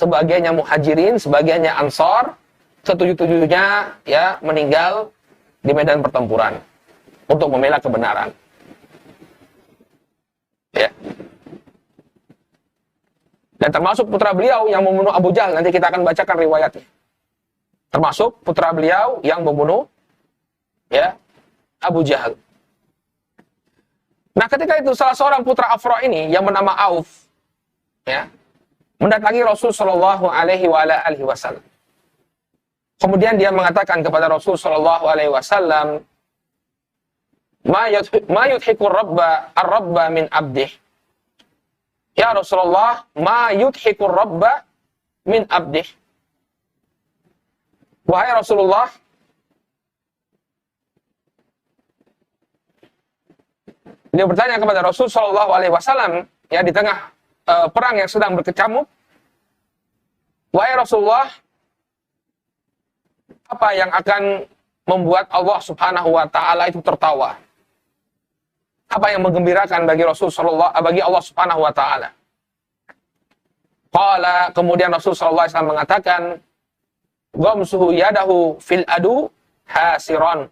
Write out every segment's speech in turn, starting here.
sebagiannya muhajirin, sebagiannya ansor, ketujuh-tujuhnya ya meninggal di medan pertempuran untuk membela kebenaran. Ya. Dan termasuk putra beliau yang membunuh Abu Jahal, nanti kita akan bacakan riwayatnya. Termasuk putra beliau yang membunuh ya Abu Jahal. Nah, ketika itu salah seorang putra Afra ini yang bernama Auf ya, mendatangi Rasul sallallahu alaihi wasallam. Kemudian dia mengatakan kepada Rasul sallallahu alaihi wasallam, "Ma yudhiku ar-rabba min abdih." Ya Rasulullah, ma yudhiku ar-rabba min abdih. Wahai Rasulullah, dia bertanya kepada Rasul sallallahu alaihi wasallam ya di tengah perang yang sedang berkecamuk. Wahai Rasulullah, apa yang akan membuat Allah Subhanahu wa taala itu tertawa? Apa yang menggembirakan bagi bagi Allah Subhanahu wa taala? Qala, kemudian Rasul sallallahu alaihi wasallam mengatakan, "Ghamsuhu yadahu fil adu hasiran."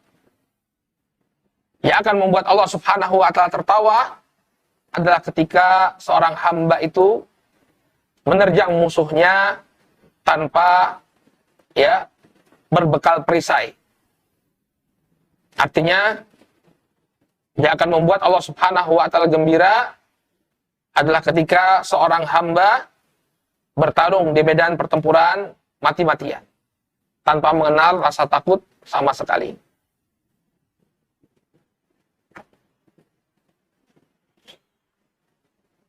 Yang akan membuat Allah Subhanahu wa taala tertawa adalah ketika seorang hamba itu menerjang musuhnya tanpa ya berbekal perisai. Artinya yang akan membuat Allah Subhanahu wa taala gembira adalah ketika seorang hamba bertarung di medan pertempuran mati-matian tanpa mengenal rasa takut sama sekali.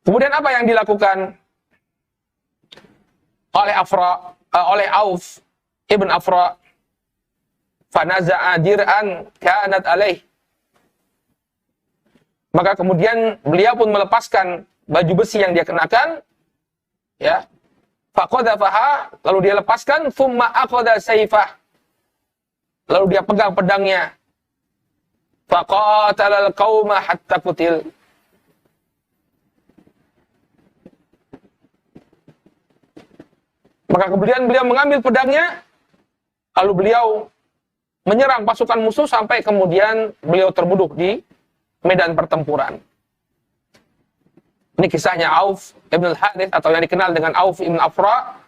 Kemudian apa yang dilakukan oleh Auf ibn Afra? Fanaza'a dir'an kanat alaih. Maka kemudian beliau pun melepaskan baju besi yang dia kenakan, ya. Faqadhafaha, lalu dia lepaskan, thumma aqadha sayfah. Lalu dia pegang pedangnya. Faqatalal qauma hatta qutil. Maka kemudian beliau mengambil pedangnya, lalu beliau menyerang pasukan musuh sampai kemudian beliau terbunuh di medan pertempuran. Ini kisahnya Auf ibn al-Harith atau yang dikenal dengan Auf ibn Afra.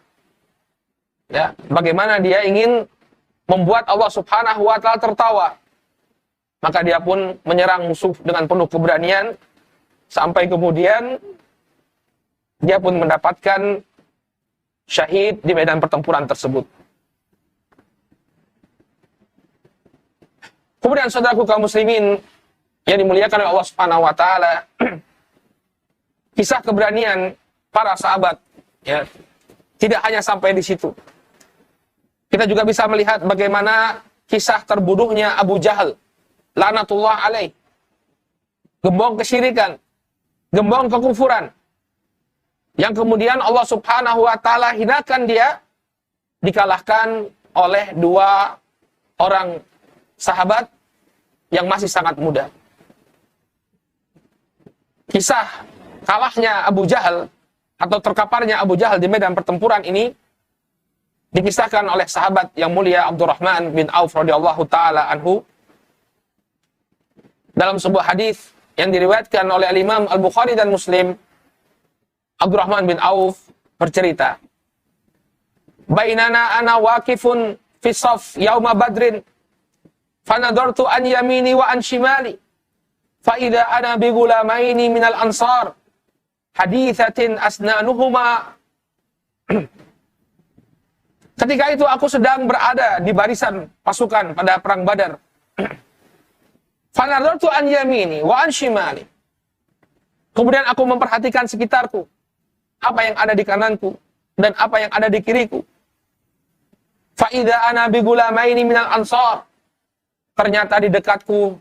Ya, bagaimana dia ingin membuat Allah Subhanahu wa taala tertawa. Maka dia pun menyerang musuh dengan penuh keberanian sampai kemudian dia pun mendapatkan syahid di medan pertempuran tersebut. Kemudian saudaraku kaum muslimin yang dimuliakan oleh Allah Subhanahu wa taala, kisah keberanian para sahabat ya tidak hanya sampai di situ. Kita juga bisa melihat bagaimana kisah terbunuhnya Abu Jahal laknatullah alaih. Gembong kesyirikan, gembong kekufuran. Yang kemudian Allah Subhanahu wa taala hinakan dia, dikalahkan oleh dua orang sahabat yang masih sangat muda. Kisah kalahnya Abu Jahal atau terkaparnya Abu Jahal di medan pertempuran ini dikisahkan oleh sahabat yang mulia Abdurrahman bin Auf radhiyallahu taala anhu dalam sebuah hadis yang diriwayatkan oleh Imam Al-Bukhari dan Muslim. Abdurrahman bin Auf bercerita, "Bainana ana waqifun fi shaf yauma badrin, fanadartu an yamini wa an shimali, fa idza ana bi gulamaini minal ansar, hadithatin asnanuhuma." Ketika itu aku sedang berada di barisan pasukan pada perang Badar. Fanadartu an yamini wa an shimali. Kemudian aku memperhatikan sekitarku, apa yang ada di kananku dan apa yang ada di kiriku. Fa idza ana bi gulamaini minal ansar. Ternyata di dekatku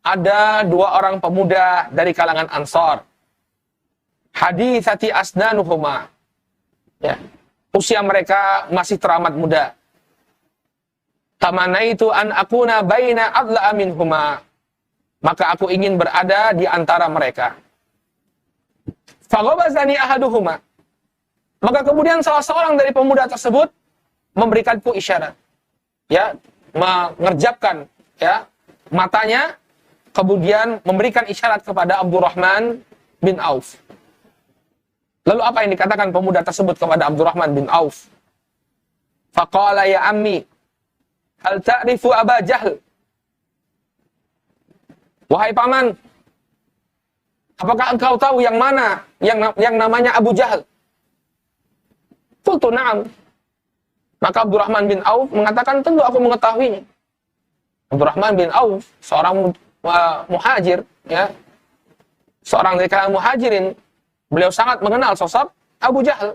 ada dua orang pemuda dari kalangan Ansar. Hadithati asnanuhuma. Ya. Usia mereka masih teramat muda. Tamanaitu an akuna baina adla minhuma. Maka aku ingin berada di antara mereka. Faghabazani ahaduhuma. Maka kemudian salah seorang dari pemuda tersebut memberikanku isyarat, ya, mengerjapkan, ya, matanya, kemudian memberikan isyarat kepada Abdurrahman bin Auf. Lalu apa yang dikatakan pemuda tersebut kepada Abdurrahman bin Auf? Faqala ya ammi, hal ta'rifu Aba Jahl? Wahai paman, apakah engkau tahu yang mana yang namanya Abu Jahal? Qultu na'am. Maka Abdurrahman bin Auf mengatakan, tentu aku mengetahuinya. Abdurrahman bin Auf, seorang muhajir, ya, seorang dari kalangan muhajirin, beliau sangat mengenal sosok Abu Jahal.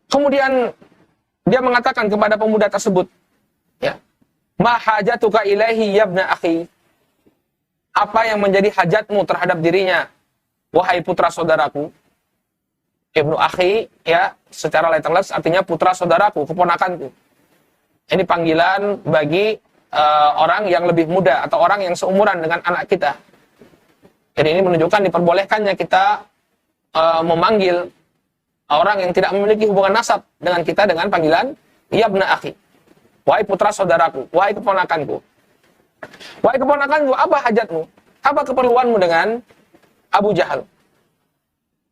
Kemudian dia mengatakan kepada pemuda tersebut, ya, ma hajatuka ilaihi yabna akhi? Apa yang menjadi hajatmu terhadap dirinya, wahai putra saudaraku? Ibnu akhi, ya, secara letterless artinya putra saudaraku, keponakanku. Ini panggilan bagi orang yang lebih muda atau orang yang seumuran dengan anak kita. Jadi ini menunjukkan diperbolehkannya kita memanggil orang yang tidak memiliki hubungan nasab dengan kita dengan panggilan yabna akhi. Wahai putra saudaraku, wahai keponakanku. Wahai keponakanku, apa hajatmu? Apa keperluanmu dengan Abu Jahal?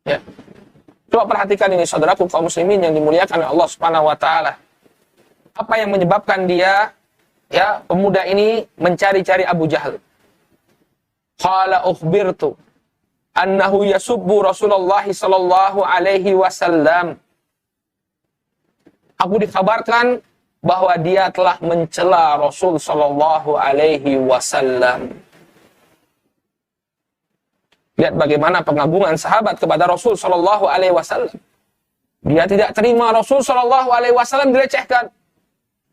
Ya. Coba perhatikan ini saudaraku kaum muslimin yang dimuliakan oleh Allah Subhanahu wa taala. Apa yang menyebabkan dia, ya, pemuda ini mencari-cari Abu Jahal? Qala ukhbirtu annahu yasubbu Rasulullah sallallahu alaihi wasallam. Aku dikabarkan bahwa dia telah mencela Rasul sallallahu alaihi wasallam. Lihat bagaimana pengagungan sahabat kepada Rasul sallallahu alaihi wasallam. Dia tidak terima Rasul sallallahu alaihi wasallam dilecehkan.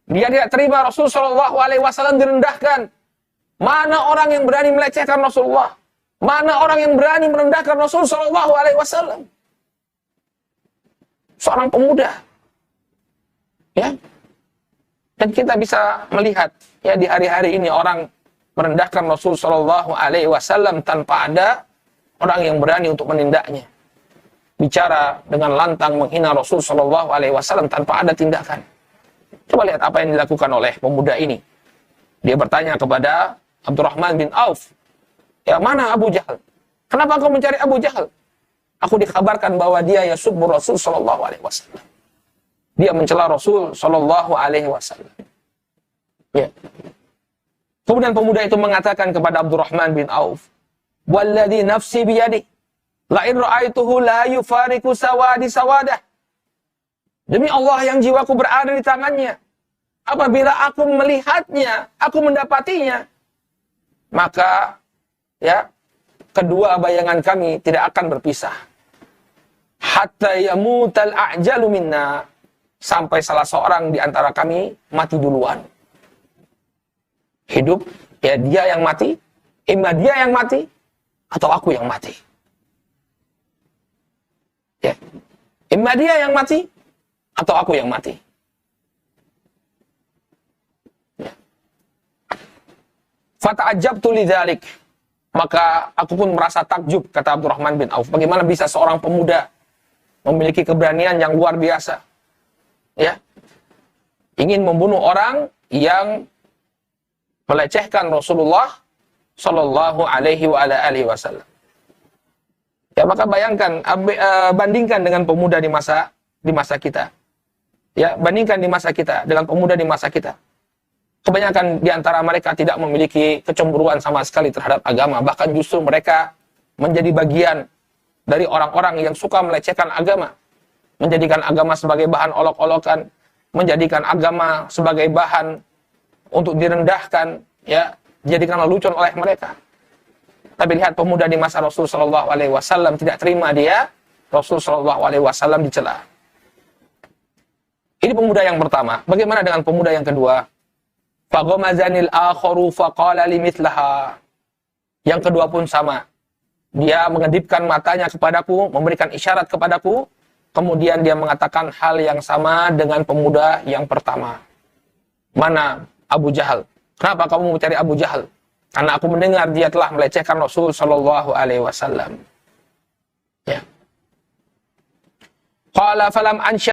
Dia tidak terima Rasul sallallahu alaihi wasallam direndahkan. Mana orang yang berani melecehkan Rasulullah? Mana orang yang berani merendahkan Rasul sallallahu alaihi wasallam? Seorang pemuda. Ya. Dan kita bisa melihat, ya, di hari-hari ini orang merendahkan Rasul sallallahu alaihi wasallam tanpa ada orang yang berani untuk menindaknya. Bicara dengan lantang menghina Rasul sallallahu alaihi wasallam tanpa ada tindakan. Coba lihat apa yang dilakukan oleh pemuda ini. Dia bertanya kepada Abdurrahman bin Auf, ya, mana Abu Jahal? Kenapa kau mencari Abu Jahal? Aku dikabarkan bahwa dia yasubbu Rasul sallallahu alaihi wasallam. Dia mencela Rasul sallallahu alaihi wasallam. Ya. Kemudian pemuda itu mengatakan kepada Abdurrahman bin Auf, walladzi nafsi biyadi, la in ra'aituhu la yufariqu sawadi sawadah. Demi Allah yang jiwaku berada di tangannya, apabila aku melihatnya, aku mendapatinya, maka, ya, kedua bayangan kami tidak akan berpisah. Hatta yamutal a'jalu minna, sampai salah seorang di antara kami mati duluan. Hidup, ya, dia yang mati, imma dia yang mati atau aku yang mati. Ya. Imma dia yang mati atau aku yang mati. Ya. Fata'ajabtu lidzalik. Maka aku pun merasa takjub, kata Abdurrahman bin Auf. Bagaimana bisa seorang pemuda memiliki keberanian yang luar biasa, ya, ingin membunuh orang yang melecehkan Rasulullah Shallallahu alaihi wasallam. Ya, maka bayangkan, bandingkan dengan pemuda di masa kita. Ya, bandingkan di masa kita dengan pemuda di masa kita. Kebanyakan di antara mereka tidak memiliki kecemburuan sama sekali terhadap agama, bahkan justru mereka menjadi bagian dari orang-orang yang suka melecehkan agama, menjadikan agama sebagai bahan olok-olokan, menjadikan agama sebagai bahan untuk direndahkan, ya, dijadikan lelucon oleh mereka. Tapi lihat pemuda di masa Rasul sallallahu alaihi wasallam tidak terima dia Rasul sallallahu alaihi wasallam dicela. Ini pemuda yang pertama. Bagaimana dengan pemuda yang kedua? Faghamazanil akharu faqala limithlaha. Yang kedua pun sama. Dia mengedipkan matanya kepadaku, memberikan isyarat kepadaku, kemudian dia mengatakan hal yang sama dengan pemuda yang pertama. Mana Abu Jahal? Kenapa kamu mencari Abu Jahal? Karena aku mendengar dia telah melecehkan Rasul sallallahu alaihi wasallam. Ya. Qala falam ansha